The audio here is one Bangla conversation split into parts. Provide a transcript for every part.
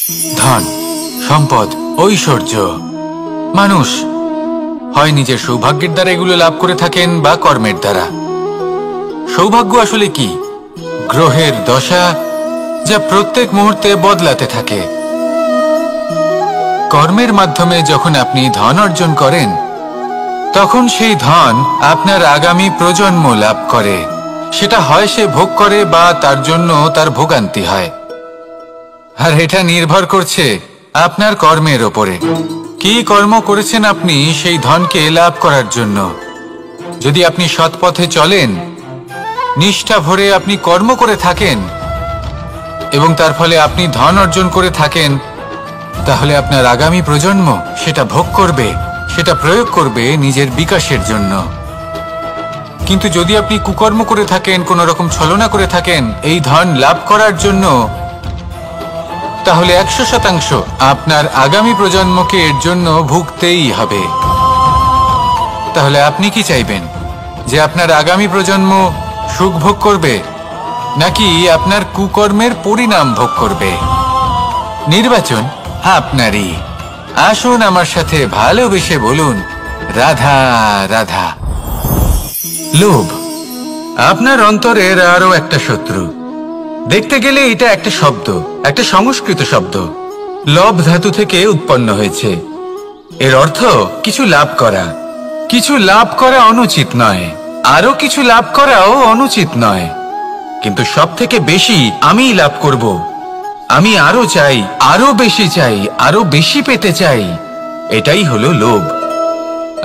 ধন, সম্পদ, ঐশ্বর্য। মানুষ হয় নিজের সৌভাগ্যের দ্বারা এগুলো লাভ করে থাকেন বা কর্মের দ্বারা। সৌভাগ্য আসলে কি? গ্রহের দশা, যা প্রত্যেক মুহূর্তে বদলাতে থাকে। কর্মের মাধ্যমে যখন আপনি ধন অর্জন করেন, তখন সেই ধন আপনার আগামী প্রজন্ম লাভ করে। সেটা হয় সে ভোগ করে বা তার জন্য তার ভোগান্তি হয়। আর এটা নির্ভর করছে আপনার কর্মের ওপরে। কি কর্ম করেছেন আপনি সেই ধনকে লাভ করার জন্য? যদি আপনি সৎ পথে চলেন, নিষ্ঠা ভরে আপনি কর্ম করে থাকেন এবং তার ফলে আপনি ধন অর্জন করে থাকেন, তাহলে আপনার আগামী প্রজন্ম সেটা ভোগ করবে, সেটা প্রয়োগ করবে নিজের বিকাশের জন্য। কিন্তু যদি আপনি কুকর্ম করে থাকেন, কোনো রকম ছলনা করে থাকেন এই ধন লাভ করার জন্য, তাহলে 100% আপনার আগামী প্রজন্মকে এর জন্য ভুগতেই হবে। তাহলে আপনি কি চাইবেন? যে আপনার আগামী প্রজন্ম সুখ ভোগ করবে, নাকি আপনার কুকর্মের পরিণাম ভোগ করবে? নির্বাচন আপনারই। আসুন আমার সাথে ভালোবেসে বলুন, রাধা রাধা। লোভ আপনার অন্তরের আরো একটা শত্রু। দেখতে গেলে এটা একটা শব্দ, একটা সংস্কৃত শব্দ। লব ধাতু থেকে উৎপন্ন হয়েছে। এর অর্থ কিছু লাভ করা। কিছু লাভ করা অনুচিত নয়, আরো কিছু লাভ করাও অনুচিত নয়, কিন্তু সব থেকে বেশি আমিই লাভ করব। আমি আরো চাই, আরো বেশি চাই, আরো বেশি পেতে চাই। এটাই হলো লোভ।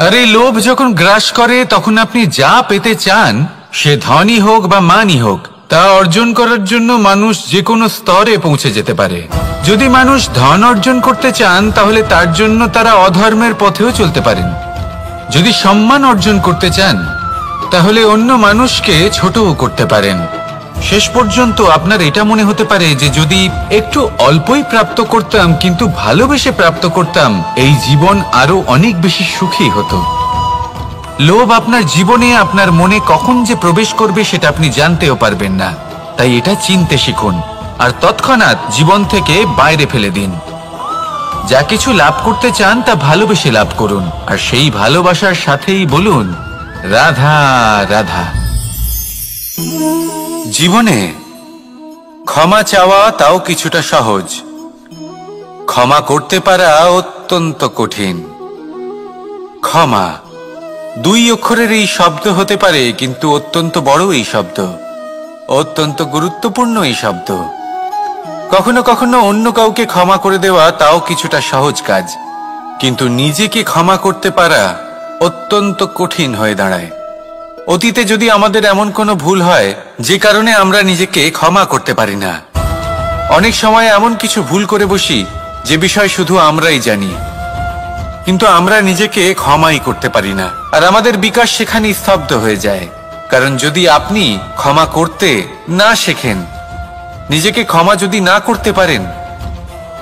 আর এই লোভ যখন গ্রাস করে, তখন আপনি যা পেতে চান, সে ধনই হোক বা মানই হোক, তা অর্জন করার জন্য মানুষ যে কোনো স্তরে পৌঁছে যেতে পারে। যদি মানুষ ধন অর্জন করতে চান, তাহলে তার জন্য তারা অধর্মের পথেও চলতে পারেন। যদি সম্মান অর্জন করতে চান, তাহলে অন্য মানুষকে ছোটও করতে পারেন। শেষ পর্যন্ত আপনার এটা মনে হতে পারে যে যদি একটু অল্পই প্রাপ্ত করতাম, কিন্তু ভালোবেসে প্রাপ্ত করতাম, এই জীবন আরো অনেক বেশি সুখী হতো। লোভ আপনার জীবনে, আপনার মনে কখন যে প্রবেশ করবে সেটা আপনি জানতেও পারবেন না। তাই এটা চিনতে শিখুন আর তৎক্ষণাৎ জীবন থেকে বাইরে ফেলে দিন। যা কিছু লাভ করতে চান তা ভালোবেসে লাভ করুন, আর সেই ভালোবাসার সাথেই বলুন, রাধা রাধা। জীবনে ক্ষমা চাওয়া তাও কিছুটা সহজ, ক্ষমা করতে পারা অত্যন্ত কঠিন। ক্ষমা 2 অক্ষরের এই শব্দ হতে পারে, কিন্তু অত্যন্ত বড় এই শব্দ, অত্যন্ত গুরুত্বপূর্ণ এই শব্দ। কখনো কখনো অন্য কাউকে ক্ষমা করে দেওয়া তাও কিছুটা সহজ কাজ, কিন্তু নিজেকে ক্ষমা করতে পারা অত্যন্ত কঠিন হয়ে দাঁড়ায়। অতীতে যদি আমাদের এমন কোনো ভুল হয় যে কারণে আমরা নিজেকে ক্ষমা করতে পারি না, অনেক সময় এমন কিছু ভুল করে বসি যে বিষয় শুধু আমরাই জানি, কিন্তু আমরা নিজেকে ক্ষমাই করতে পারি না। আর আমাদের বিকাশ সেখানে স্তব্ধ হয়ে যায়। কারণ যদি আপনি ক্ষমা করতে না শেখেন, নিজেকে ক্ষমা যদি না করতে পারেন,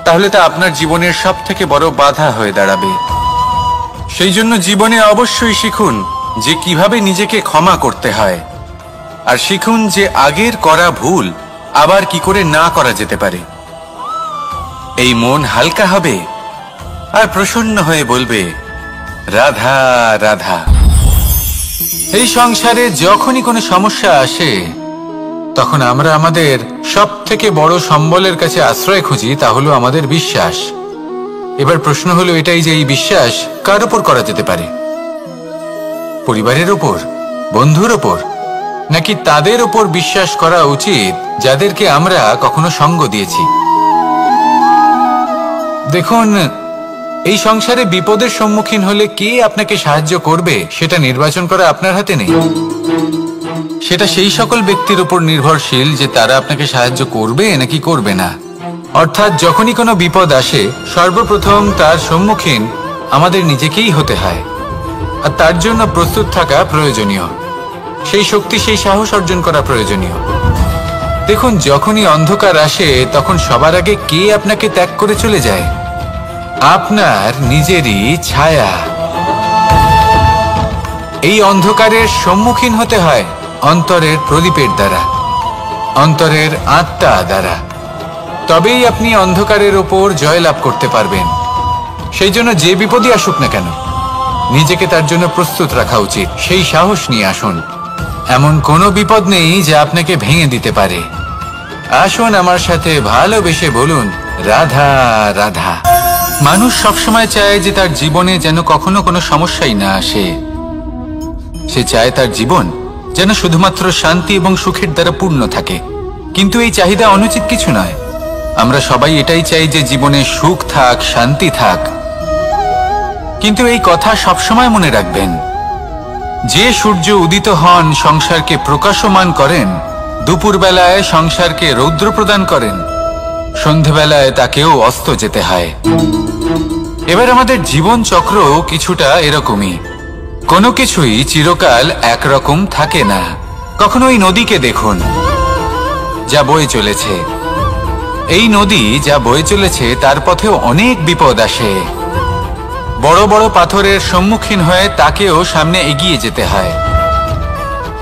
তাহলে তা আপনার জীবনের সব থেকে বড় বাধা হয়ে দাঁড়াবে। সেই জন্য জীবনে অবশ্যই শিখুন যে কিভাবে নিজেকে ক্ষমা করতে হয়, আর শিখুন যে আগের করা ভুল আবার কি করে না করা যেতে পারে। এই মন হালকা হবে আর প্রসন্ন হয়ে বলবে, রাধা রাধা। এই সংসারে যখনই কোনো সমস্যা আসে, তখন আমরা আমাদের সব থেকে বড় সম্বলের কাছে আশ্রয় খুঁজি, তা হলো আমাদের বিশ্বাস। এবার প্রশ্ন হলো এটাই যে এই বিশ্বাস কার ওপর করা যেতে পারে? পরিবারের ওপর, বন্ধুর ওপর, নাকি তাদের ওপর বিশ্বাস করা উচিত যাদেরকে আমরা কখনো সঙ্গ দিয়েছি? দেখুন, এই সংসারে বিপদের সম্মুখীন হলে কে আপনাকে সাহায্য করবে সেটা নির্বাচন করা আপনার হাতে নেই। সেটা সেই সকল ব্যক্তির উপর নির্ভরশীল যে তারা আপনাকে সাহায্য করবে নাকি করবে না। অর্থাৎ যখনই কোনো বিপদ আসে, সর্বপ্রথম তার সম্মুখীন আমাদের নিজেকেই হতে হয়, আর তার জন্য প্রস্তুত থাকা প্রয়োজনীয়। সেই শক্তি, সেই সাহস অর্জন করা প্রয়োজনীয়। দেখুন, যখনই অন্ধকার আসে, তখন সবার আগে কে আপনাকে ত্যাগ করে চলে যায়? আপনার নিজেরই ছায়া। এই অন্ধকারের সম্মুখীন হতে হয় অন্তরের প্রদীপের দ্বারা, অন্তরের আত্মা দ্বারা। তবেই আপনি অন্ধকারের ওপর জয়লাভ করতে পারবেন। সেই জন্য যে বিপদই আসুক না কেন, নিজেকে তার জন্য প্রস্তুত রাখা উচিত। সেই সাহস নিয়ে আসুন। এমন কোনো বিপদ নেই যা আপনাকে ভেঙে দিতে পারে। আসুন আমার সাথে ভালোবেসে বলুন, রাধা রাধা। মানুষ সবসময় চায় যে তার জীবনে যেন কখনো কোনো সমস্যাই না আসে। সে চায় তার জীবন যেন শুধুমাত্র শান্তি এবং সুখের দ্বারা পূর্ণ থাকে। কিন্তু এই চাহিদা অনুচিত কিছু নয়। আমরা সবাই এটাই চাই যে জীবনে সুখ থাক, শান্তি থাক। কিন্তু এই কথা সবসময় মনে রাখবেন, যে সূর্য উদিত হন সংসারকে প্রকাশমান করেন, দুপুরবেলায় সংসারকে রৌদ্র প্রদান করেন, সন্ধেবেলায় তাকেও অস্ত যেতে হয়। এবার আমাদের জীবন চক্র কিছুটা এরকমই। কোনো কিছুই চিরকাল একরকম থাকে না। কখনো এই নদীকে দেখুন যা বয়ে চলেছে। এই নদী যা বয়ে চলেছে তার পথেও অনেক বিপদ আসে। বড় বড় পাথরের সম্মুখীন হয়ে তাকেও সামনে এগিয়ে যেতে হয়।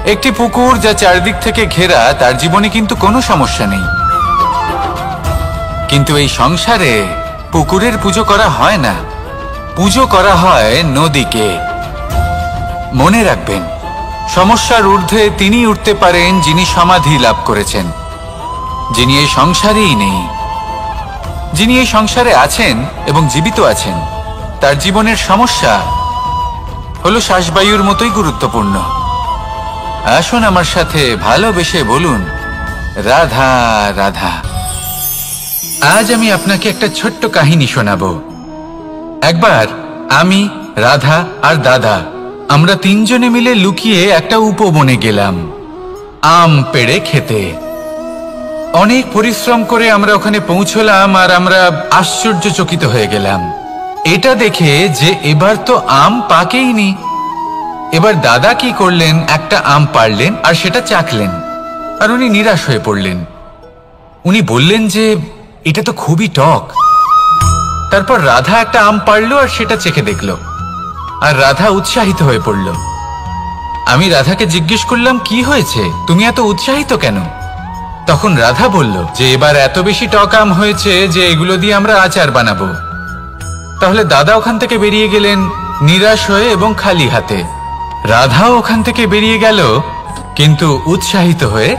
একটি পুকুর যা চারদিক থেকে ঘেরা, তার জীবনে কিন্তু কোনো সমস্যা নেই। কিন্তু এই সংসারে পুকুরের পুজো করা হয় না, পুজো করা হয় নদীকে। মনে রাখবেন, সমস্যার ঊর্ধ্বে তিনি উঠতে পারেন যিনি সমাধি লাভ করেছেন, যিনি এই সংসারেই নেই। যিনি এই সংসারে আছেন এবং জীবিত আছেন, তার জীবনের সমস্যা হলো শ্বাসবায়ুর মতোই গুরুত্বপূর্ণ। আসুন আমার সাথে ভালোবেসে বলুন, রাধা রাধা। আজ আমি আপনাকে একটা ছোট্ট কাহিনী শোনাবো। একবার আমি, রাধা আর দাদা, আমরা তিনজনে মিলে লুকিয়ে একটা উপবনে গেলাম আম পেড়ে খেতে। অনেক পরিশ্রম করে আমরা ওখানে পৌঁছলাম আর আমরা আশ্চর্যচকিত হয়ে গেলাম এটা দেখে যে এবার তো আম পাকেইনি। এবার দাদা কি করলেন, একটা আম পাড়লেন আর সেটা চাখলেন, আর উনি নিরাশ হয়ে পড়লেন। উনি বললেন যে এটা তো খুবই টক। তারপর রাধা একটা আম পাড়লো আর সেটা চেখে দেখল, আর রাধা উৎসাহিত হয়ে পড়ল। আমি রাধাকে জিজ্ঞেস করলাম, কি হয়েছে, তুমি এত উৎসাহিত কেন? তখন রাধা বলল যে এবার এত বেশি টক আম হয়েছে যে এগুলো দিয়ে আমরা আচার বানাবো। তাহলে দাদা ওখান থেকে বেরিয়ে গেলেন নিরাশ হয়ে এবং খালি হাতে। রাধাও ওখান থেকে বেরিয়ে গেল কিন্তু উৎসাহিত হয়ে,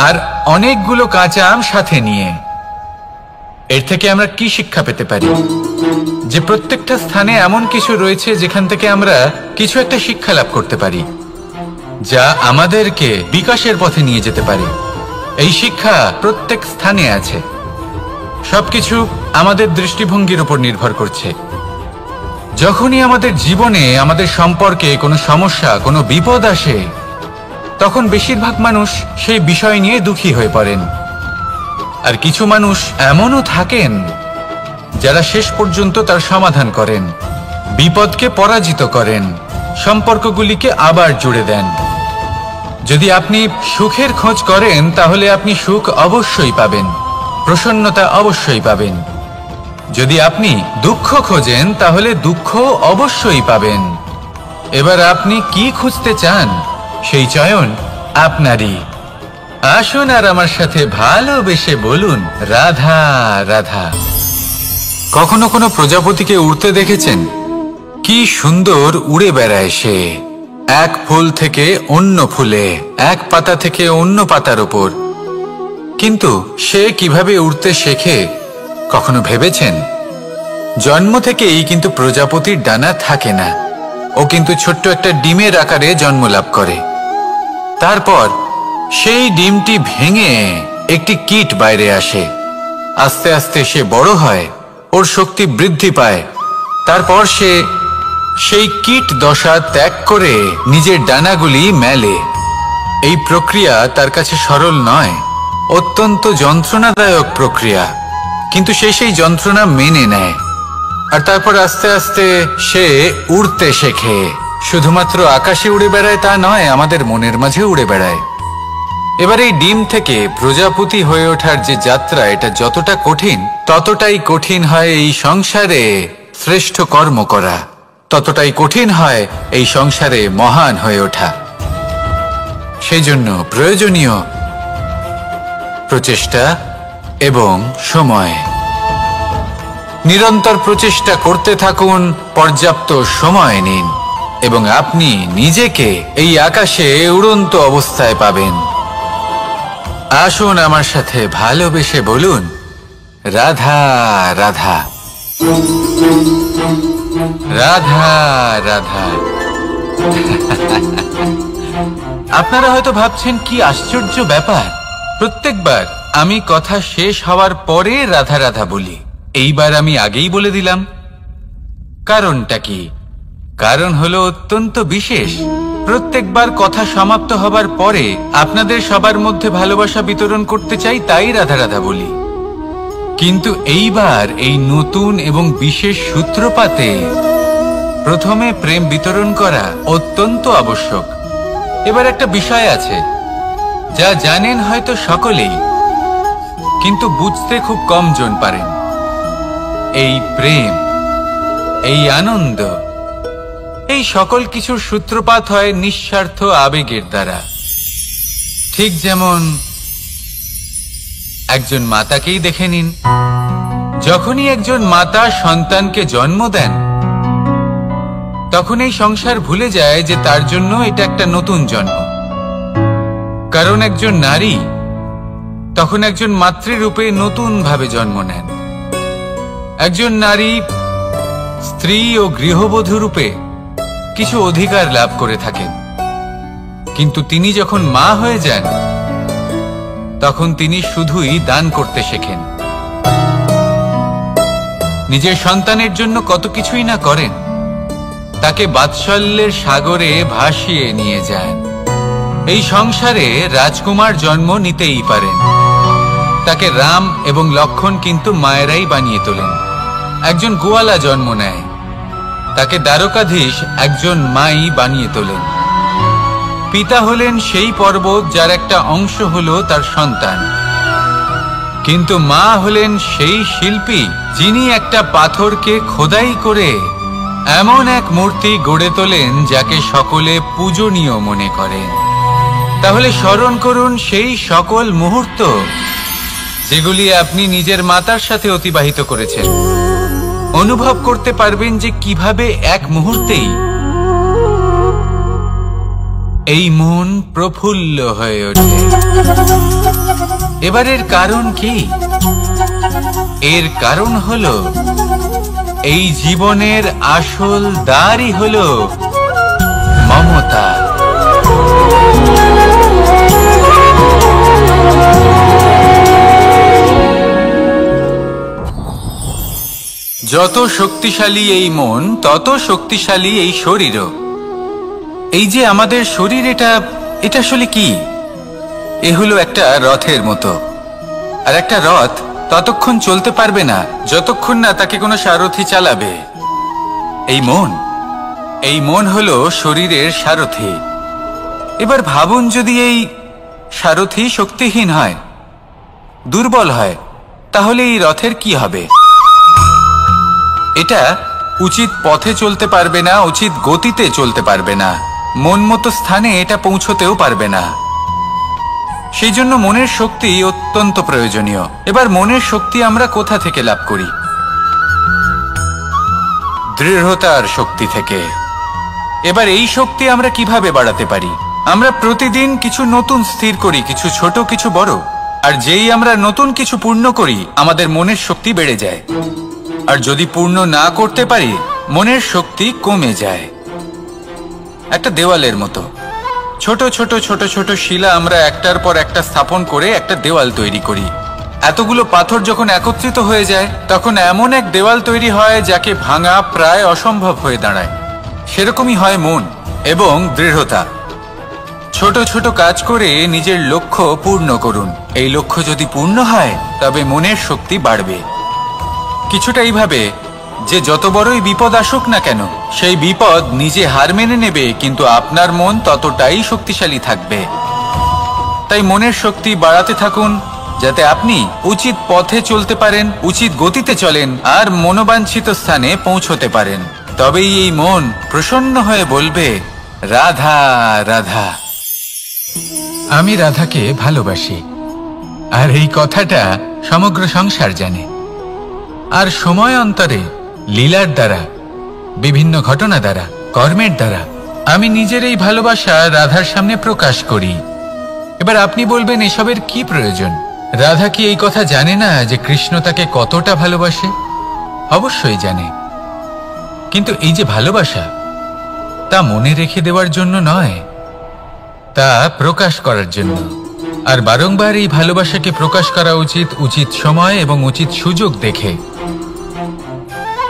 আর অনেকগুলো কাঁচা আম সাথে নিয়ে। এর থেকে আমরা কি শিক্ষা পেতে পারি? যে প্রত্যেকটা স্থানে এমন কিছু রয়েছে যেখান থেকে আমরা কিছু একটা শিক্ষা লাভ করতে পারি, যা আমাদেরকে বিকাশের পথে নিয়ে যেতে পারে। এই শিক্ষা প্রত্যেক স্থানে আছে। সবকিছু আমাদের দৃষ্টিভঙ্গির উপর নির্ভর করছে। যখনই আমাদের জীবনে, আমাদের সম্পর্কে কোনো সমস্যা, কোনো বিপদ আসে, তখন বেশিরভাগ মানুষ সেই বিষয় নিয়ে দুঃখী হয়ে পড়েন। আর কিছু মানুষ এমনও থাকেন যারা শেষ পর্যন্ত তার সমাধান করেন, বিপদকে পরাজিত করেন, সম্পর্কগুলিকে আবার জুড়ে দেন। যদি আপনি সুখের খোঁজ করেন তাহলে আপনি সুখ অবশ্যই পাবেন, প্রসন্নতা অবশ্যই পাবেন। যদি আপনি দুঃখ খোঁজেন তাহলে দুঃখ অবশ্যই পাবেন। এবার আপনি কি খুঁজতে চান, সেই চয়ন আপনারই। আসুন আর আমার সাথে ভালোবেসে বলুন, রাধা রাধা। কখনো কোনো প্রজাপতিকে উড়তে দেখেছেন? কি সুন্দর উড়ে বেড়ায় সে, এক ফুল থেকে অন্য ফুলে, এক পাতা থেকে অন্য পাতার উপর। কিন্তু সে কিভাবে উড়তে শেখে কখনো ভেবেছেন? জন্ম থেকেই কিন্তু প্রজাপতির ডানা থাকে না। ও কিন্তু ছোট্ট একটা ডিমের আকারে জন্ম লাভ করে। তারপর সেই ডিমটি ভেঙে একটি কীট বাইরে আসে। আস্তে আস্তে সে বড় হয়, ওর শক্তি বৃদ্ধি পায়। তারপর সে সেই কীট দশা ত্যাগ করে নিজের ডানাগুলি মেলে। এই প্রক্রিয়া তার কাছে সরল নয়, অত্যন্ত যন্ত্রণাদায়ক প্রক্রিয়া, কিন্তু সে সেই যন্ত্রণা মেনে নেয়। আর তারপর আস্তে আস্তে সে উড়তে শেখে। শুধুমাত্র আকাশে উড়ে বেড়ায় তা নয়, আমাদের মনের মাঝে উড়ে বেড়ায়। এবার এই ডিম থেকে প্রজাপতি হয়ে ওঠার যে যাত্রা, এটা যতটা কঠিন, ততটাই কঠিন হয় এই সংসারে শ্রেষ্ঠ কর্ম করা, ততটাই কঠিন হয় এই সংসারে মহান হয়ে ওঠা। সেই জন্য প্রয়োজনীয় প্রচেষ্টা, এবং সময়। নিরন্তর প্রচেষ্টা করতে থাকুন, পর্যাপ্ত সময় নিন এবং আপনি নিজেকে এই আকাশে উড়ন্ত অবস্থায় পাবেন। আসুন আমার সাথে ভালোবেসে বলুন, রাধা রাধা, রাধা রাধা। আপনারা হয়তো ভাবছেন কি আশ্চর্য ব্যাপার, প্রত্যেকবার আমি কথা শেষ হওয়ার পরে রাধা রাধা বলি। এইবার আমি আগেই বলে দিলাম। কারণটা কি? কারণ হলো অত্যন্ত বিশেষ। প্রত্যেকবার কথা সমাপ্ত হবার পরে আপনাদের সবার মধ্যে ভালোবাসা বিতরণ করতে চাই, তাই রাধা রাধা বলি। কিন্তু এইবার এই নতুন এবং বিশেষ সূত্রপাতে প্রথমে প্রেম বিতরণ করা অত্যন্ত আবশ্যক। এবার একটা বিষয় আছে যা জানেন হয়তো সকলেই, কিন্তু বুঝতে খুব কম জন পারেন। এই প্রেম, এই আনন্দ, এই সকল কিছুর সূত্রপাত হয় নিঃস্বার্থ আবেগের দ্বারা। ঠিক যেমন একজন মাতাকেই দেখে নিন। যখনই একজন মাতা সন্তানকে জন্ম দেন, তখন এই সংসার ভুলে যায় যে তার জন্য এটা একটা নতুন জন্ম। কারণ একজন নারী তখন একজন মাতৃরূপে নতুন ভাবে জন্ম নেন। একজন নারী স্ত্রী ও গৃহবধূ রূপে কিছু অধিকার লাভ করে থাকেন, কিন্তু তিনি যখন মা হয়ে যান তখন তিনি শুধুই দান করতে শেখেন। নিজের সন্তানের জন্য কত কিছুই না করেন, তাকে বাৎসল্যের সাগরে ভাসিয়ে নিয়ে যান। এই সংসারে রাজকুমার জন্ম নিতেই পারেন, তাকে রাম এবং লক্ষ্মণ কিন্তু মায়েরাই বানিয়ে তোলেন। একজন গোয়ালা জন্ম নেয়, তাকে দ্বারকাধীশ একজন মাই বানিয়ে তোলেন। পিতা হলেন সেই পর্বত যার একটা অংশ হলো তার সন্তান, কিন্তু মা হলেন সেই শিল্পী যিনি একটা পাথরকে খোদাই করে এমন এক মূর্তি গড়ে তোলেন যাকে সকলে পূজনীয় মনে করেন। তাহলে স্মরণ করুন সেই সকল মুহূর্ত যেগুলি আপনি নিজের মাতার সাথে অতিবাহিত করেছেন। অনুভব করতে পারবেন যে কিভাবে এক মুহূর্তেই এই মন প্রফুল্ল হয়ে ওঠে। এবারের কারণ কি? এর কারণ হলো এই জীবনের আসল দ্বারই হলো মমতা। যত শক্তিশালী এই মন, তত শক্তিশালী এই শরীরও। এই যে আমাদের শরীর, এটা আসলে কি? এ হলো একটা রথের মতো। আর একটা রথ ততক্ষণ চলতে পারবে না যতক্ষণ না তাকে কোনো সারথি চালাবে। এই মন হলো শরীরের সারথি। এবার ভাবুন, যদি এই সারথি শক্তিহীন হয়, দুর্বল হয়, তাহলে এই রথের কি হবে? এটা উচিত পথে চলতে পারবে না, উচিত গতিতে চলতে পারবে না, মন মতো স্থানে এটা পৌঁছতেও পারবে না। সেই জন্য মনের শক্তি অত্যন্ত প্রয়োজনীয়। এবার মনের শক্তি আমরা কোথা থেকে লাভ করি? দৃঢ়তার শক্তি থেকে। এবার এই শক্তি আমরা কিভাবে বাড়াতে পারি? আমরা প্রতিদিন কিছু নতুন স্থির করি, কিছু ছোট কিছু বড়। আর যেই আমরা নতুন কিছু পূর্ণ করি, আমাদের মনের শক্তি বেড়ে যায়। আর যদি পূর্ণ না করতে পারি, মনের শক্তি কমে যায়। একটা দেওয়ালের মতো ছোট ছোট ছোট ছোট শিলা আমরা একটার পর একটা স্থাপন করে একটা দেওয়াল তৈরি করি। এতগুলো পাথর যখন একত্রিত হয়ে যায়, তখন এমন এক দেওয়াল তৈরি হয় যাকে ভাঙা প্রায় অসম্ভব হয়ে দাঁড়ায়। সেরকমই হয় মন এবং দৃঢ়তা। ছোট ছোট কাজ করে নিজের লক্ষ্য পূর্ণ করুন। এই লক্ষ্য যদি পূর্ণ হয়, তবে মনের শক্তি বাড়বে। কিছুটা এইভাবে যে যত বড়ই বিপদ আসুক না কেন, সেই বিপদ নিজে হার মেনে নেবে, কিন্তু আপনার মন ততটাই শক্তিশালী থাকবে। তাই মনের শক্তি বাড়াতে থাকুন, যাতে আপনি উচিত পথে চলতে পারেন, উচিত গতিতে চলেন আর মনোবাঞ্ছিত স্থানে পৌঁছতে পারেন। তবেই এই মন প্রসন্ন হয়ে বলবে, রাধা রাধা। আমি রাধাকে ভালোবাসি। আর এই কথাটা সমগ্র সংসার জানে। আর সময় অন্তরে লীলার দ্বারা, বিভিন্ন ঘটনা দ্বারা, কর্মের দ্বারা আমি নিজের এই ভালোবাসা রাধার সামনে প্রকাশ করি। এবার আপনি বলবেন, এসবের কি প্রয়োজন? রাধা কি এই কথা জানে না যে কৃষ্ণ তাকে কতটা ভালোবাসে? অবশ্যই জানে, কিন্তু এই যে ভালোবাসা, তা মনে রেখে দেওয়ার জন্য নয়, তা প্রকাশ করার জন্য। আর বারংবার এই ভালোবাসাকে প্রকাশ করা উচিত, উচিত সময় এবং উচিত সুযোগ দেখে।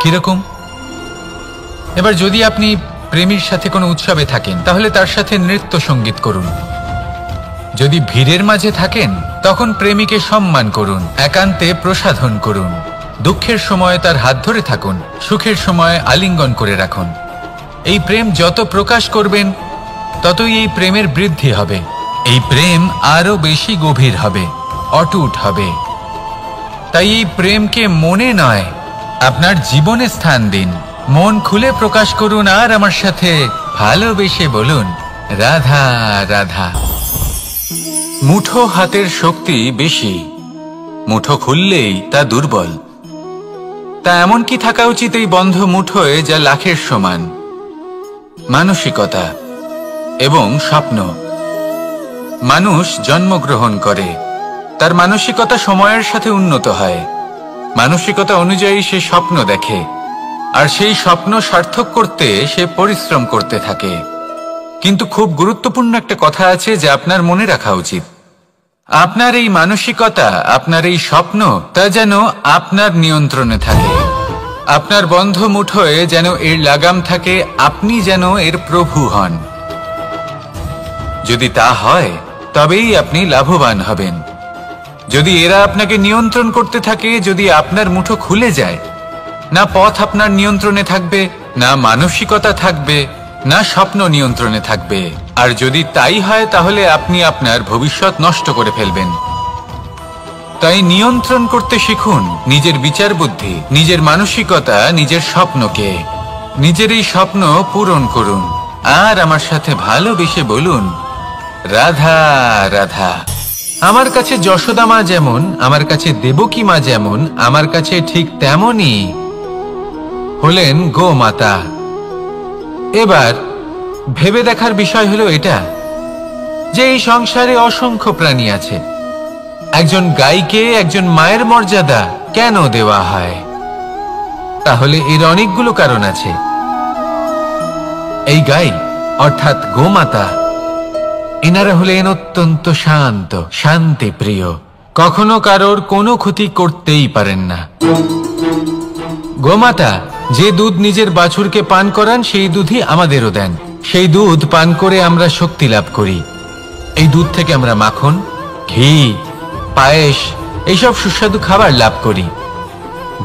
কিরকম? এবার যদি আপনি প্রেমীর সাথে কোনো উৎসবে থাকেন, তাহলে তার সাথে নৃত্য সঙ্গীত করুন। যদি ভিড়ের মাঝে থাকেন, তখন প্রেমীকে সম্মান করুন, একান্তে প্রসাধন করুন। দুঃখের সময় তার হাত ধরে থাকুন, সুখের সময় আলিঙ্গন করে রাখুন। এই প্রেম যত প্রকাশ করবেন, ততই এই প্রেমের বৃদ্ধি হবে। এই প্রেম আরো বেশি গভীর হবে, অটুট হবে। তাই এই প্রেমকে মনে নয়, আপনার জীবনে স্থান দিন। মন খুলে প্রকাশ করুন আর আমার সাথে ভালোবেসে বলুন, রাধা রাধা। মুঠো হাতের শক্তি বেশি, মুঠো খুললেই তা দুর্বল। তা এমন কি থাকা উচিত এই বন্ধ মুঠোয় যা লাখের সমান? মানসিকতা এবং স্বপ্ন। মানুষ জন্মগ্রহণ করে, তার মানসিকতা সময়ের সাথে উন্নত হয়। মানসিকতা অনুযায়ী সে স্বপ্ন দেখে, আর সেই স্বপ্ন সার্থক করতে সে পরিশ্রম করতে থাকে। কিন্তু খুব গুরুত্বপূর্ণ একটা কথা আছে যা আপনার মনে রাখা উচিত। আপনার এই মানসিকতা, আপনার এই স্বপ্ন, তা যেন আপনার নিয়ন্ত্রণে থাকে। আপনার বন্ধ মুঠোয় যেন এর লাগাম থাকে, আপনি যেন এর প্রভু হন। যদি তা হয়, তবেই আপনি লাভবান হবেন। যদি এরা আপনাকে নিয়ন্ত্রণ করতে থাকে, যদি আপনার মুঠো খুলে যায়, না পথ আপনার নিয়ন্ত্রণে থাকবে, না মানসিকতা থাকবে, না স্বপ্ন নিয়ন্ত্রণে থাকবে। আর যদি তাই হয়, তাহলে আপনি আপনার ভবিষ্যৎ নষ্ট করে ফেলবেন। তাই নিয়ন্ত্রণ করতে শিখুন নিজের বিচার বুদ্ধি, নিজের মানসিকতা, নিজের স্বপ্নকে। নিজের এই স্বপ্ন পূরণ করুন আর আমার সাথে ভালোবেসে বলুন, রাধা রাধা। আমার কাছে যশোদা মা যেমন, আমার কাছে দেবকী মা যেমন, আমার কাছে ঠিক তেমনই হলেন গোমাতা। এবার ভেবে দেখার বিষয় হলো এটা যে এই সংসারে অসংখ্য প্রাণী আছে। একজন গাইকে একজন মায়ের মর্যাদা কেন দেওয়া হয়? তাহলে এর অনেকগুলো কারণ আছে। এই গাই অর্থাৎ গোমাতা, এনারা হলেন অত্যন্ত শান্ত, শান্তি প্রিয়, কখনো কারোর কোনো ক্ষতি করতেই পারেন না। গোমাতা যে দুধ নিজের বাছুরকে পান করান, সেই দুধই আমাদেরও দেন। সেই দুধ পান করে আমরা শক্তি লাভ করি। এই দুধ থেকে আমরা মাখন, ঘি, পায়েস, এইসব সুস্বাদু খাবার লাভ করি।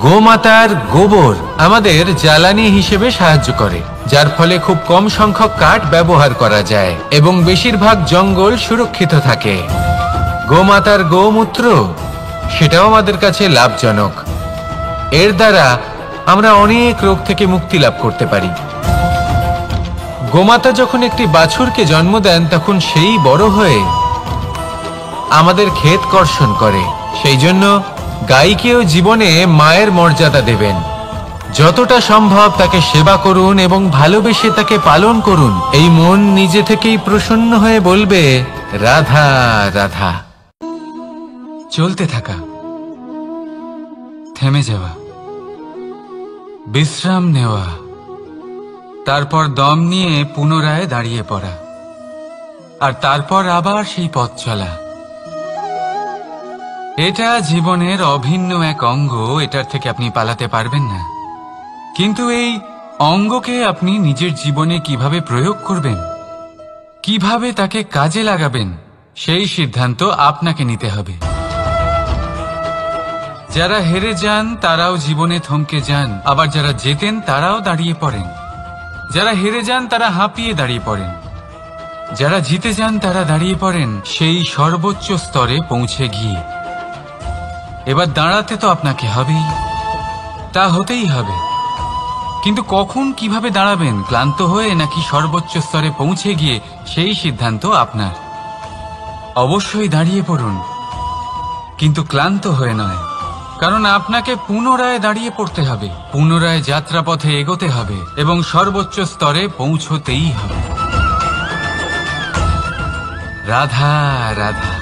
গোমাতার গোবর আমাদের জ্বালানি হিসেবে সাহায্য করে, যার ফলে খুব কম সংখ্যক কাঠ ব্যবহার করা যায় এবং বেশিরভাগ জঙ্গল সুরক্ষিত থাকে। গোমাতার গোমূত্র, সেটাও আমাদের কাছে লাভজনক। এর দ্বারা আমরা অনেক রোগ থেকে মুক্তি লাভ করতে পারি। গোমাতা যখন একটি বাছুরকে জন্ম দেন, তখন সেই বড় হয়ে আমাদের ক্ষেত কর্ষণ করে। সেই জন্য গাইকেও জীবনে মায়ের মর্যাদা দেবেন। যতটা সম্ভব তাকে সেবা করুন এবং ভালোবেসে তাকে পালন করুন। এই মন নিজে থেকেই প্রসন্ন হয়ে বলবে, রাধা রাধা। চলতে থাকা, থেমে যাওয়া, বিশ্রাম নেওয়া, তারপর দম নিয়ে পুনরায় দাঁড়িয়ে পড়া, আর তারপর আবার সেই পথ চলা। এটা জীবনের অভিন্ন এক অঙ্গ, এটার থেকে আপনি পালাতে পারবেন না। কিন্তু এই অঙ্গকে আপনি নিজের জীবনে কিভাবে প্রয়োগ করবেন, কিভাবে তাকে কাজে লাগাবেন, সেই সিদ্ধান্ত আপনাকে নিতে হবে। যারা হেরে যান তারাও জীবনে থমকে যান, আবার যারা জেতেন তারাও দাঁড়িয়ে পড়েন। যারা হেরে যান তারা হাঁপিয়ে দাঁড়িয়ে পড়েন, যারা জিতে যান তারা দাঁড়িয়ে পড়েন সেই সর্বোচ্চ স্তরে পৌঁছে গিয়ে। এবার দাঁড়াতে তো আপনাকে হবেই, তা হতেই হবে। কিন্তু কখন, কিভাবে দাঁড়াবেন, ক্লান্ত হয়ে নাকি সর্বোচ্চ স্তরে পৌঁছে গিয়ে, সেই সিদ্ধান্ত আপনার। অবশ্যই দাঁড়িয়ে পড়ুন, কিন্তু ক্লান্ত হয়ে নয়, কারণ আপনাকে পুনরায় দাঁড়িয়ে পড়তে হবে, পুনরায় যাত্রাপথে এগোতে হবে এবং সর্বোচ্চ স্তরে পৌঁছতেই হবে। রাধা রাধা।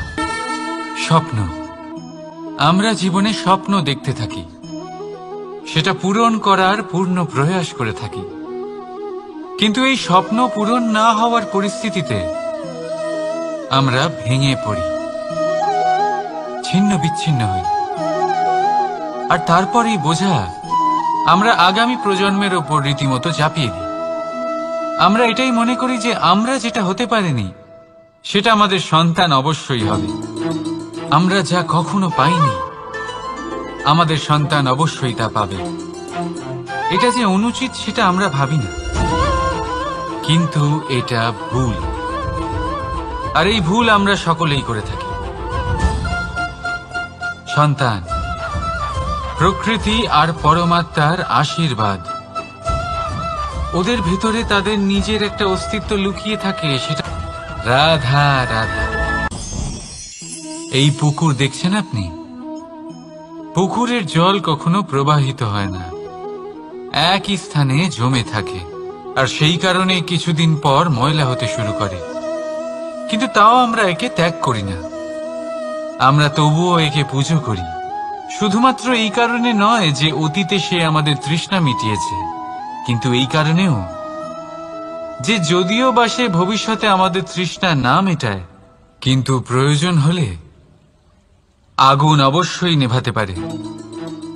স্বপ্ন, আমরা জীবনে স্বপ্ন দেখতে থাকি, সেটা পূরণ করার পূর্ণ প্রয়াস করে থাকি, কিন্তু এই স্বপ্ন পূরণ না হওয়ার পরিস্থিতিতে আমরা ভেঙে পড়ি, ছিন্ন বিচ্ছিন্ন হই, আর তারপরেই বোঝা আমরা আগামী প্রজন্মের ওপর রীতিমতো চাপিয়ে দিই। আমরা এটাই মনে করি যে আমরা যেটা হতে পারিনি সেটা আমাদের সন্তান অবশ্যই হবে, আমরা যা কখনো পাইনি আমাদের সন্তান অবশ্যই তা পাবে। এটা যে অনুচিত সেটা আমরা ভাবি না, কিন্তু এটা ভুল, আর এই ভুল আমরা সকলেই করে থাকি। সন্তান প্রকৃতি আর পরমাত্মার আশীর্বাদ, ওদের ভেতরে তাদের নিজের একটা অস্তিত্ব লুকিয়ে থাকে, সেটা রাধা রাধা। এই পুকুর দেখছেন আপনি, পুকুরের জল কখনো প্রবাহিত হয় না, একই স্থানে জমে থাকে, আর সেই কারণে কিছুদিন পর ময়লা হতে শুরু করে, কিন্তু তাও আমরা একে ত্যাগ করি না, আমরা তবুও একে পুজো করি। শুধুমাত্র এই কারণে নয় যে অতীতে সে আমাদের তৃষ্ণা মিটিয়েছে, কিন্তু এই কারণেও যে যদিও বা সে ভবিষ্যতে আমাদের তৃষ্ণা না মেটায়, কিন্তু প্রয়োজন হলে আগুন অবশ্যই নেভাতে পারে।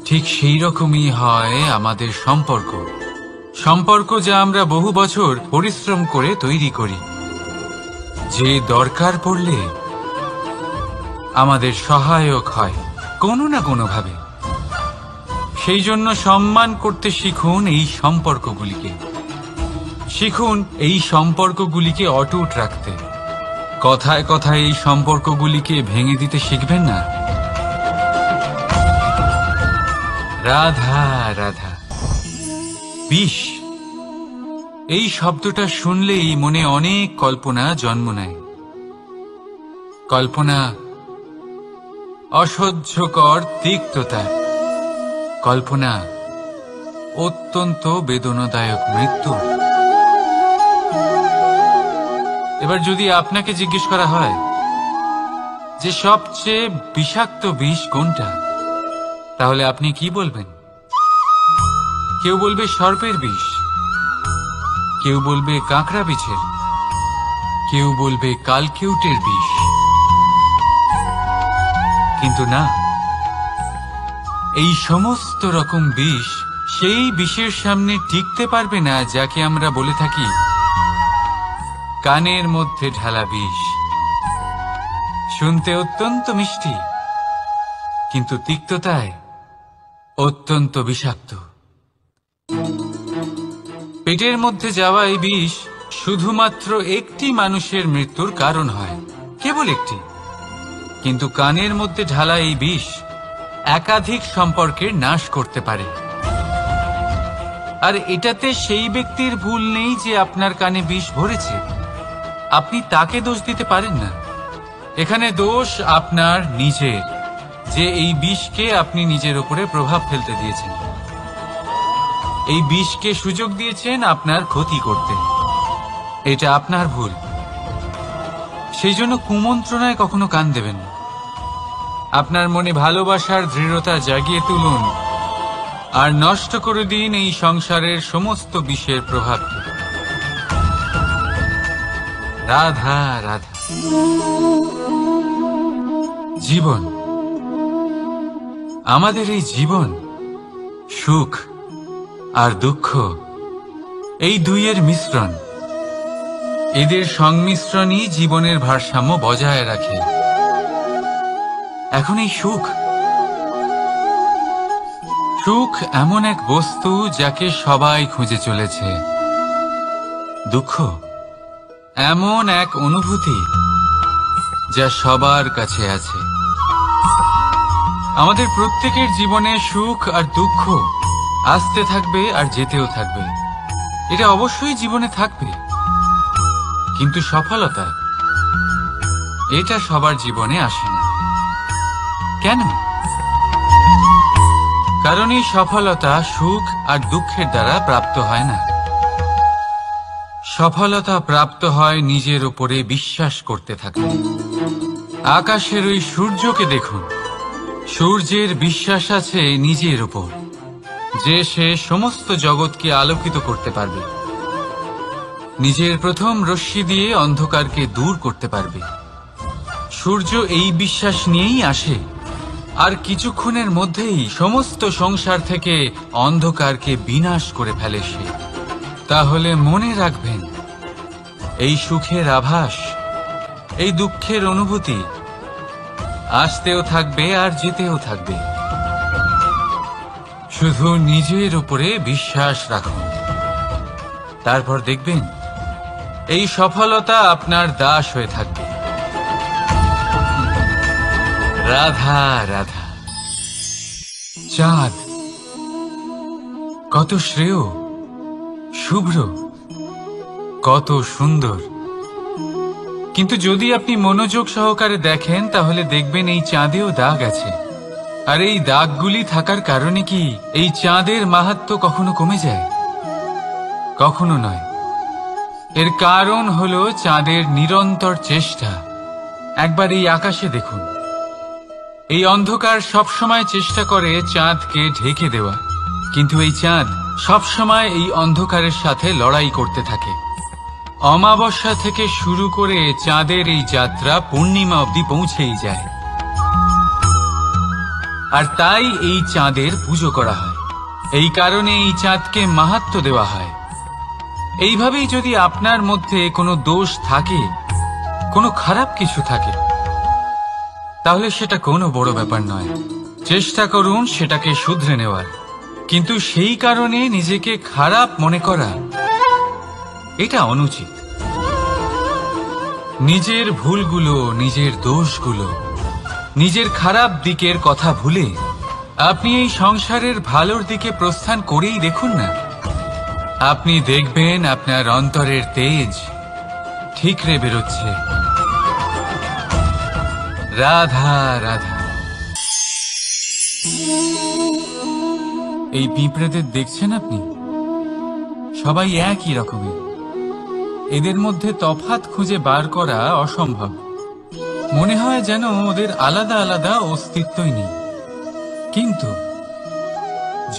ঠিক সেই রকমই হয় আমাদের সম্পর্ক, সম্পর্ক যা আমরা বহু বছর পরিশ্রম করে তৈরি করি, যে দরকার পড়লে আমাদের সহায়ক হয় কোনো না কোনোভাবে। সেই জন্য সম্মান করতে শিখুন এই সম্পর্কগুলিকে, শিখুন এই সম্পর্কগুলিকে অটুট রাখতে। কথায় কথায় এই সম্পর্কগুলিকে ভেঙে দিতে শিখবেন না। রাধা রাধা। বিষ, এই শব্দটা শুনলেই মনে অনেক কল্পনা জন্ম নেয়। কল্পনা অসহ্যকর তিক্ততা, কল্পনা অত্যন্ত বেদনাদায়ক মৃত্যু। এবার যদি আপনাকে জিজ্ঞেস করা হয় যে সবচেয়ে বিষাক্ত বিষ কোনটা, তাহলে আপনি কি বলবেন? কেউ বলবে সর্পের বিষ, কেউ বলবে কাঁকড়া বিছের, কেউ বলবে কালকেউটের বিষ, কিন্তু না, এই সমস্ত রকম বিষ সেই বিষের সামনে টিকতে পারবে না যাকে আমরা বলে থাকি কানের মধ্যে ঢালা বিষ। শুনতে অত্যন্ত মিষ্টি, কিন্তু তিক্ততায় অত্যন্ত বিষাক্ত। পেটের মধ্যে যাওয়া এই বিষ শুধুমাত্র একটি মানুষের মৃত্যুর কারণ হয়, কেবল একটি, কিন্তু কানের মধ্যে ঢালা এই বিষ একাধিক সম্পর্কের নাশ করতে পারে। আর এটাতে সেই ব্যক্তির ভুল নেই যে আপনার কানে বিষ ভরেছে, আপনি তাকে দোষ দিতে পারেন না। এখানে দোষ আপনার নিজের, যে এই বিষকে আপনি নিজের উপরে প্রভাব ফেলতে দিয়েছেন, এই বিষকে সুযোগ দিয়েছেন আপনার ক্ষতি করতে, এটা আপনার ভুল। সেই জন্য কুমন্ত্রণায় কখনো কান দেবেন না। আপনার মনে ভালোবাসার দৃঢ়তা জাগিয়ে তুলুন আর নষ্ট করে দিন এই সংসারের সমস্ত বিষের প্রভাবকে। রাধা রাধা। জীবন, আমাদের এই জীবন সুখ আর দুঃখ, এই দুইয়ের মিশ্রণ, এদের সংমিশ্রণই জীবনের ভারসাম্য বজায় রাখে। এখন এই সুখ, সুখ এমন এক বস্তু যাকে সবাই খুঁজে চলেছে। দুঃখ এমন এক অনুভূতি যা সবার কাছে আছে। আমাদের প্রত্যেকের জীবনে সুখ আর দুঃখ আসতে থাকবে আর যেতেও থাকবে, এটা অবশ্যই জীবনে থাকবে। কিন্তু সফলতা, এটা সবার জীবনে আসে না। কেন? কারণ এই সফলতা সুখ আর দুঃখের দ্বারা প্রাপ্ত হয় না। সফলতা প্রাপ্ত হয় নিজের উপরে বিশ্বাস করতে থাকলে। আকাশের ওই সূর্যকে দেখুন, সূর্যের বিশ্বাস আছে নিজের উপর যে সে সমস্ত জগৎকে আলোকিত করতে পারবে, নিজের প্রথম রশ্মি দিয়ে অন্ধকারকে দূর করতে পারবে। সূর্য এই বিশ্বাস নিয়েই আসে, আর কিছুক্ষণের মধ্যেই সমস্ত সংসার থেকে অন্ধকারকে বিনাশ করে ফেলে সে। তাহলে মনে রাখবেন, এই সুখের আভাস, এই দুঃখের অনুভূতি আসতেও থাকবে আর যেতেও থাকবে। শুধু নিজের উপরে বিশ্বাস রাখুন, তারপর দেখবেন এই সফলতা আপনার দাস হয়ে থাকবে। রাধা রাধা। চাঁদ কত শ্রেয়, শুভ্র, কত সুন্দর। কিন্তু যদি আপনি মনোযোগ সহকারে দেখেন তাহলে দেখবেন এই চাঁদেও দাগ আছে। আর এই দাগগুলি থাকার কারণে কি এই চাঁদের মাহাত্ম্য কখনো কমে যায়? কখনো নয়। এর কারণ হলো চাঁদের নিরন্তর চেষ্টা। একবার এই আকাশে দেখুন, এই অন্ধকার সবসময় চেষ্টা করে চাঁদকে ঢেকে দেওয়া, কিন্তু এই চাঁদ সবসময় এই অন্ধকারের সাথে লড়াই করতে থাকে। অমাবস্যা থেকে শুরু করে চাঁদের এই যাত্রা পূর্ণিমা অবধি পৌঁছেই যায়। আর তাই এই চাঁদের পুজো করা হয়, এই কারণে এই চাঁদকে মাহাত্ম্য দেওয়া হয়। এইভাবেই যদি আপনার মধ্যে কোনো দোষ থাকে, কোনো খারাপ কিছু থাকে, তাহলে সেটা কোনো বড় ব্যাপার নয়। চেষ্টা করুন সেটাকে শুধরে নেওয়ার, কিন্তু সেই কারণে নিজেকে খারাপ মনে করা এটা অনুচিত। নিজের ভুলগুলো, নিজের দোষগুলো, নিজের খারাপ দিকের কথা ভুলে আপনি এই সংসারের ভালোর দিকে প্রস্থান করেই দেখুন না। আপনি দেখবেন আপনার অন্তরের তেজ ঠিকরে বেরোচ্ছে। রাধা রাধা। এই পিঁপড়েদের দেখছেন আপনি? সবাই একই রকমের। এদের মধ্যে তফাৎ খুঁজে বার করা অসম্ভব। মনে হয় যেন ওদের আলাদা আলাদা অস্তিত্বই নেই। কিন্তু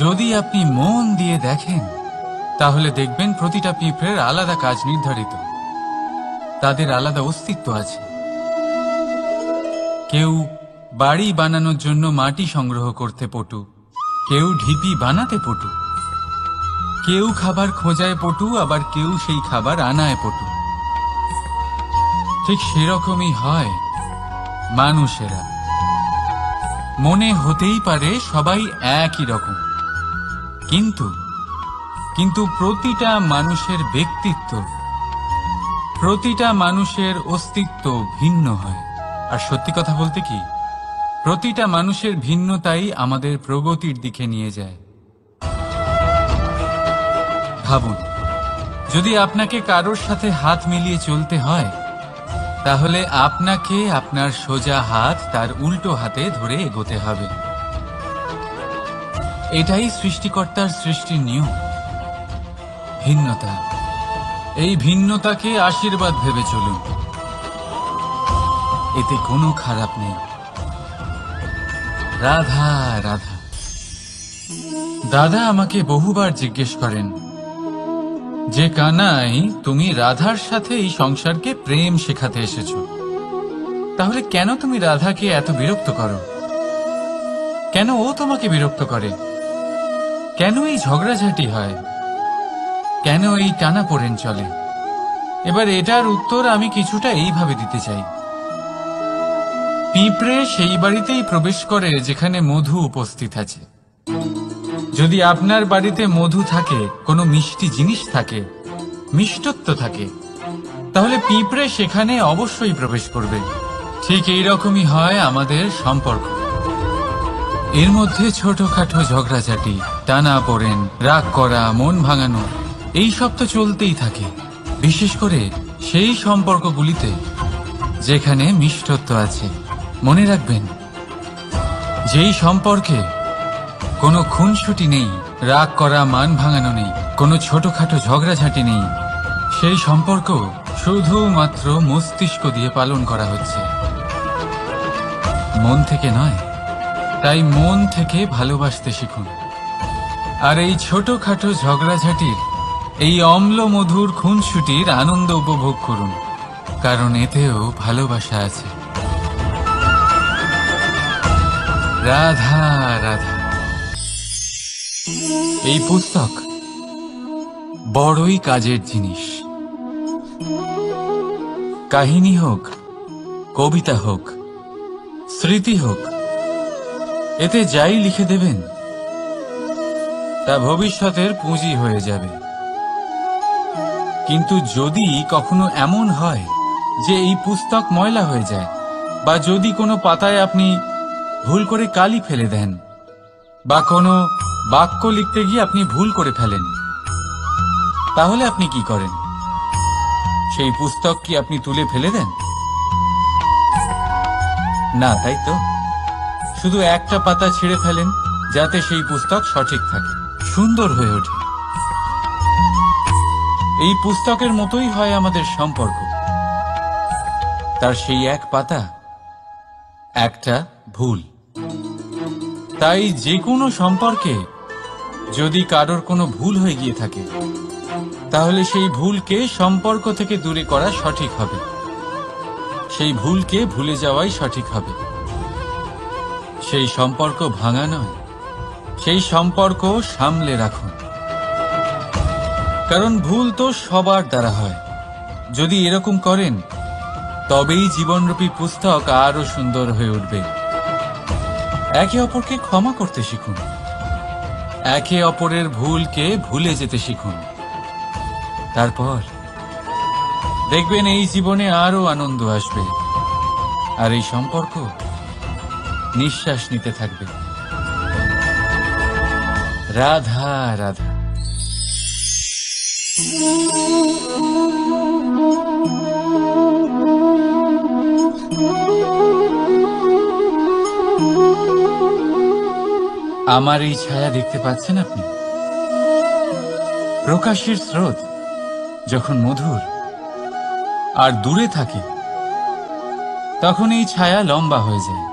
যদি আপনি মন দিয়ে দেখেন তাহলে দেখবেন প্রতিটা পিঁপড়ের আলাদা কাজ নির্ধারিত, তাদের আলাদা অস্তিত্ব আছে। কেউ বাড়ি বানানোর জন্য মাটি সংগ্রহ করতে পটু, কেউ ঢিপি বানাতে পটু, কেউ খাবার খোঁজায় পটু, আবার কেউ সেই খাবার আনায় পটু। ঠিক সেরকমই হয় মানুষেরা। মনে হতেই পারে সবাই একই রকম, কিন্তু প্রতিটা মানুষের ব্যক্তিত্ব, প্রতিটা মানুষের অস্তিত্ব ভিন্ন হয়। আর সত্যি কথা বলতে কি, প্রতিটা মানুষের ভিন্নতাই আমাদের প্রগতির দিকে নিয়ে যায়। ভাবুন, যদি আপনাকে কারোর সাথে হাত মিলিয়ে চলতে হয়, তাহলে আপনাকে আপনার সোজা হাত তার উল্টো হাতে ধরে এগোতে হবে। এটাই সৃষ্টিকর্তার সৃষ্টির নিয়ম। ভিন্নতা, এই ভিন্নতাকে আশীর্বাদ ভেবে চলুন, এতে কোনো খারাপ নেই। রাধা রাধা। দাদা আমাকে বহুবার জিজ্ঞেস করেন যে কানাই, তুমি রাধার সাথে এই সংসারকে প্রেম শেখাতে এসেছো, তাহলে কেন তুমি রাধাকে এত বিরক্ত করো? কেন ও তোমাকে বিরক্ত করে? কেন এই ঝগড়াঝাটি হয়? কেন এই টানাপোড়েন চলে? এবার এটার উত্তর আমি কিছুটা এইভাবে দিতে চাই। পিঁপড়ে সেই বাড়িতেই প্রবেশ করে যেখানে মধু উপস্থিত আছে। যদি আপনার বাড়িতে মধু থাকে, কোনো মিষ্টি জিনিস থাকে, মিষ্টত্ব থাকে, তাহলে পিঁপড়ে সেখানে অবশ্যই প্রবেশ করবে। ঠিক এইরকমই হয় আমাদের সম্পর্ক। এর মধ্যে ছোটখাটো ঝগড়াঝাটি, টানাপোড়েন, রাগ করা, মন ভাঙানো, এই সব তো চলতেই থাকে, বিশেষ করে সেই সম্পর্কগুলিতে যেখানে মিষ্টত্ব আছে। মনে রাখবেন, যেই সম্পর্কে কোনো খুনসুটি নেই, রাগ করা, মান ভাঙানো নেই, কোনো ছোটখাটো ঝগড়াঝাঁটি নেই, সেই সম্পর্ক শুধুমাত্র মস্তিষ্ক দিয়ে পালন করা হচ্ছে, মন থেকে নয়। তাই মন থেকে ভালোবাসতে শিখুন। আর এই ছোটখাটো ঝগড়াঝাঁটির, এই অম্ল মধুর খুনসুটির আনন্দ উপভোগ করুন, কারণ এতেও ভালোবাসা আছে। রাধা রাধা। এই পুস্তক বড়ই কাজের জিনিস। কাহিনী হোক, কবিতা হোক, স্মৃতি হোক, এতে যাই লিখে দেবেন তা ভবিষ্যতের পুঁজি হয়ে যাবে। কিন্তু যদি কখনো এমন হয় যে এই পুস্তক ময়লা হয়ে যায়, বা যদি কোনো পাতায় আপনি ভুল করে কালি ফেলে দেন, বা কোনো বাক্য লিখতে গিয়ে আপনি ভুল করে ফেলেন, তাহলে আপনি কি করেন? সেই পুস্তক কি আপনি তুলে ফেলে দেন? না, তাই তো? শুধু একটা পাতা ছিঁড়ে ফেলেন, যাতে সেই পুস্তক সঠিক থাকে, সুন্দর হয়ে ওঠে। এই পুস্তকের মতোই হয় আমাদের সম্পর্ক। তার সেই এক পাতা, একটা ভুল। তাই যে কোনো সম্পর্কে যদি কারোর কোনো ভুল হয়ে গিয়ে থাকে, তাহলে সেই ভুলকে সম্পর্ক থেকে দূরে করা সঠিক হবে। সেই ভুলকে ভুলে যাওয়াই সঠিক হবে। সেই সম্পর্ক ভাঙা নয়, সেই সম্পর্ক সামলে রাখুন। কারণ ভুল তো সবার দ্বারা হয়। যদি এরকম করেন, তবেই জীবনরূপী পুস্তক আরো সুন্দর হয়ে উঠবে। একে অপরকে ক্ষমা করতে শিখুন। একে অপরের ভুলকে ভুলে যেতে শিখুন। তারপর দেখবেন এই জীবনে আরো আনন্দ আসবে, আর এই সম্পর্ক নিঃশ্বাস নিতে থাকবে। রাধা রাধা। আমার এই ছায়া দেখতে পাচ্ছেন আপনি? প্রকাশের স্রোত যখন মধুর আর দূরে থাকে, তখন এই ছায়া লম্বা হয়ে যায়।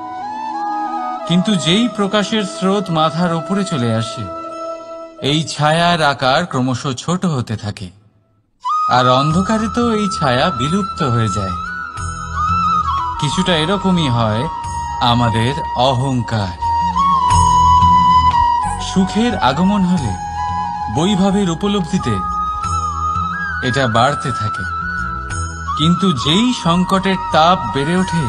কিন্তু যেই প্রকাশের স্রোত মাথার উপরে চলে আসে, এই ছায়ার আকার ক্রমশ ছোট হতে থাকে, আর অন্ধকারে তো এই ছায়া বিলুপ্ত হয়ে যায়। কিছুটা এরকমই হয় আমাদের অহংকার। সুখের আগমন হলে, বৈভবের উপলব্ধিতে এটা বাড়তে থাকে। কিন্তু যেই সংকটের তাপ বেড়ে ওঠে,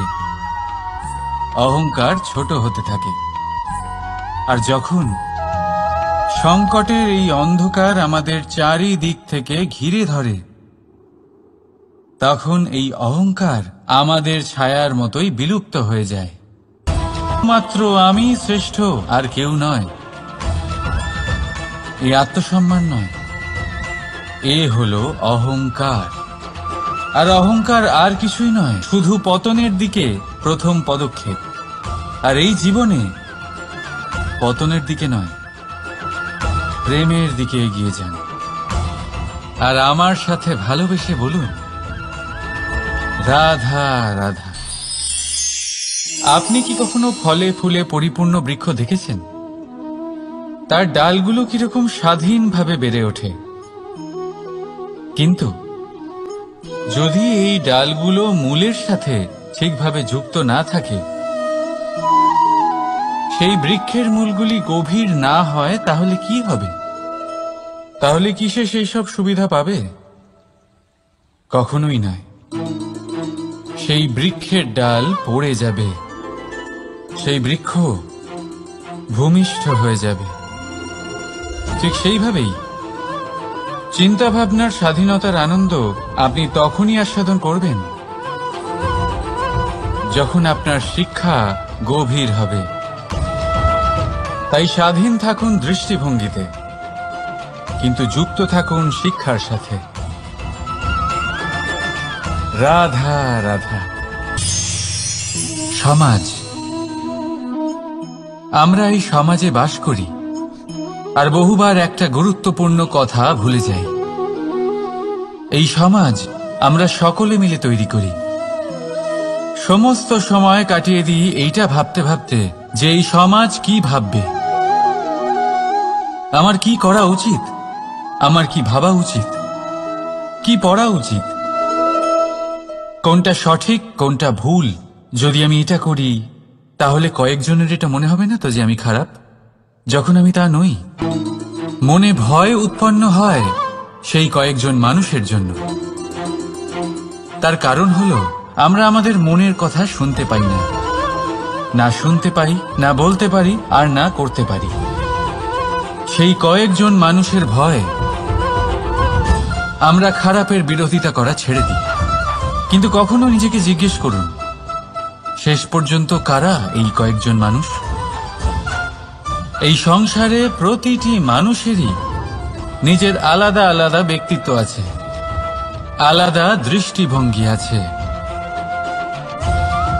অহংকার ছোট হতে থাকে। আর যখন সংকটের এই অন্ধকার আমাদের চারিদিক থেকে ঘিরে ধরে, তখন এই অহংকার আমাদের ছায়ার মতোই বিলুপ্ত হয়ে যায়। মাত্র আমি শ্রেষ্ঠ, আর কেউ নয়, এই আত্মসম্মান নয়, এ হলো অহংকার। আর অহংকার আর কিছুই নয়, শুধু পতনের দিকে প্রথম পদক্ষেপ। আর এই জীবনে পতনের দিকে নয়, প্রেমের দিকে এগিয়ে যান। আর আমার সাথে ভালোবেসে বলুন, রাধা রাধা। আপনি কি কখনো ফলে ফুলে পরিপূর্ণ বৃক্ষ দেখেছেন? তার ডালগুলো কিরকম স্বাধীনভাবে বেড়ে ওঠে। কিন্তু যদি এই ডালগুলো মূলের সাথে ঠিকভাবে যুক্ত না থাকে, সেই বৃক্ষের মূলগুলি গভীর না হয়, তাহলে কি হবে? তাহলে কি সে সেই সব সুবিধা পাবে? কখনোই নয়। সেই বৃক্ষের ডাল পড়ে যাবে, সেই বৃক্ষ ভূমিষ্ঠ হয়ে যাবে। ঠিক সেইভাবেই চিন্তাভাবনার স্বাধীনতার আনন্দ আপনি তখনই আস্বাদন করবেন, যখন আপনার শিক্ষা গভীর হবে। তাই স্বাধীন থাকুন দৃষ্টিভঙ্গিতে, কিন্তু যুক্ত থাকুন শিক্ষার সাথে। রাধা রাধা। সমাজ আমরা এই সমাজে বাস করি আর বহুবার একটা গুরুত্বপূর্ণ কথা ভুলে যাই। এই সমাজ আমরা সকলে মিলে তৈরি করি। সমস্ত সময় কাটিয়ে দিই এইটা ভাবতে ভাবতে যে এই সমাজ কি ভাববে, আমার কি করা উচিত, আমার কি ভাবা উচিত, কি পড়া উচিত, কোনটা সঠিক কোনটা ভুল। যদি আমি এটা করি তাহলে কয়েকজনের এটা মনে হবে না তো যে আমি খারাপ, যখন আমি তা নই। মনে ভয় উৎপন্ন হয় সেই কয়েকজন মানুষের জন্য। তার কারণ হলো আমরা আমাদের মনের কথা শুনতে পাই না, না শুনতে পারি, না বলতে পারি, আর না করতে পারি। সেই কয়েকজন মানুষের ভয় আমরা খারাপের বিরোধিতা করা ছেড়ে দিই। কিন্তু কখনো নিজেকে জিজ্ঞেস করুন, শেষ পর্যন্ত কারা এই কয়েকজন মানুষ? এই সংসারে প্রতিটি মানুষেরই নিজের আলাদা আলাদা ব্যক্তিত্ব আছে, আলাদা দৃষ্টিভঙ্গি আছে।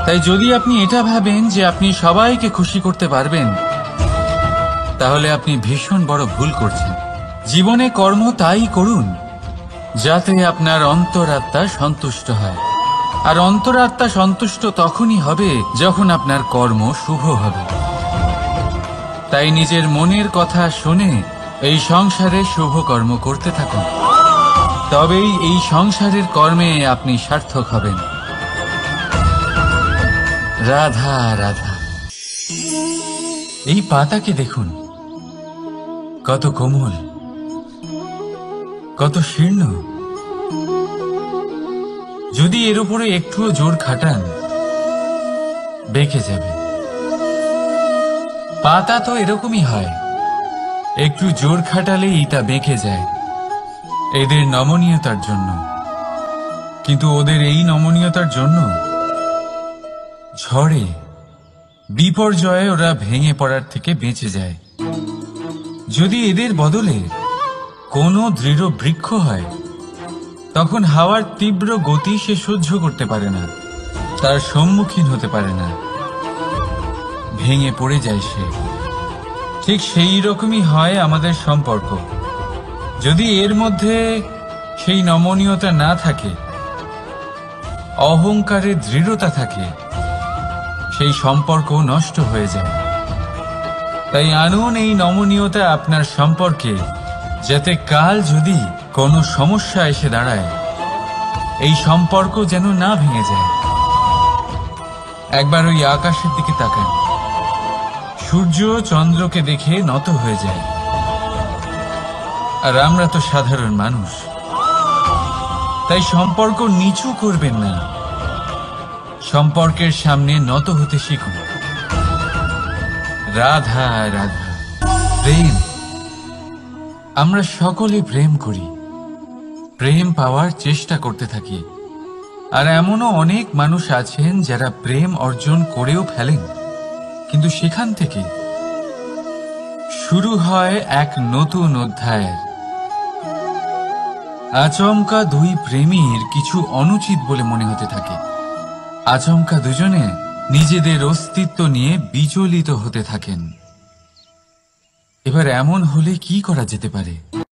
তাই যদি আপনি এটা ভাবেন যে আপনি সবাইকে খুশি করতে পারবেন, তাহলে আপনি ভীষণ বড় ভুল করছেন। জীবনে কর্ম তাই করুন যাতে আপনার অন্তরাত্মা সন্তুষ্ট হয়, আর অন্তরাত্মা সন্তুষ্ট তখনই হবে যখন আপনার কর্ম শুভ হবে। তাই নিজের মনের কথা শুনে এই সংসারে শুভ কর্ম করতে থাকুন, তবেই এই সংসারের কর্মে আপনি সার্থক হবেন। রাধা রাধা। এই পাতাকে দেখুন, কত কোমল, কত শীর্ণ। যদি এর উপরে একটুও জোর খাটান বেঁকে যাবে। পাতা তো এরকমই হয়, একটু জোর খাটালেই তা বেঁকে যায় এদের নমনীয়তার জন্য। কিন্তু ওদের এই নমনীয়তার জন্য ঝড়ে বিপর্যয়ে ওরা ভেঙে পড়ার থেকে বেঁচে যায়। যদি এদের বদলে কোনো দৃঢ় বৃক্ষ হয়, তখন হাওয়ার তীব্র গতি সে সহ্য করতে পারে না, তার সম্মুখীন হতে পারে না, ভেঙে পড়ে যায় সে। ঠিক সেই রকমই হয় আমাদের সম্পর্ক। যদি এর মধ্যে সেই নমনীয়তা না থাকে, অহংকারের দৃঢ়তা থাকে, সেই সম্পর্ক নষ্ট হয়ে যায়। তাই আনুন এই নমনীয়তা আপনার সম্পর্কে, যাতে কাল যদি কোনো সমস্যা এসে দাঁড়ায় এই সম্পর্ক যেন না ভেঙে যায়। একবার ওই আকাশের দিকে তাকান, সূর্য চন্দ্রকে দেখে নত হয়ে যায়, আর আমরা তো সাধারণ মানুষ। তাই সম্পর্ক নিচু করবেন না, সম্পর্কের সামনে নত হতে শিখুন। রাধা রাধা। প্রেম, আমরা সকলে প্রেম করি, প্রেম পাওয়ার চেষ্টা করতে থাকি। আর এমনও অনেক মানুষ আছেন যারা প্রেম অর্জন করেও ফেলেন, কিন্তু সেখান থেকে শুরু হয় এক নতুন অধ্যায়ের। আচমকা দুই প্রেমীর কিছু অনুচিত বলে মনে হতে থাকে। আচমকা দুজনে নিজেদের অস্তিত্ব নিয়ে বিচলিত হতে থাকেন। এবার এমন হলে কি করা যেতে পারে?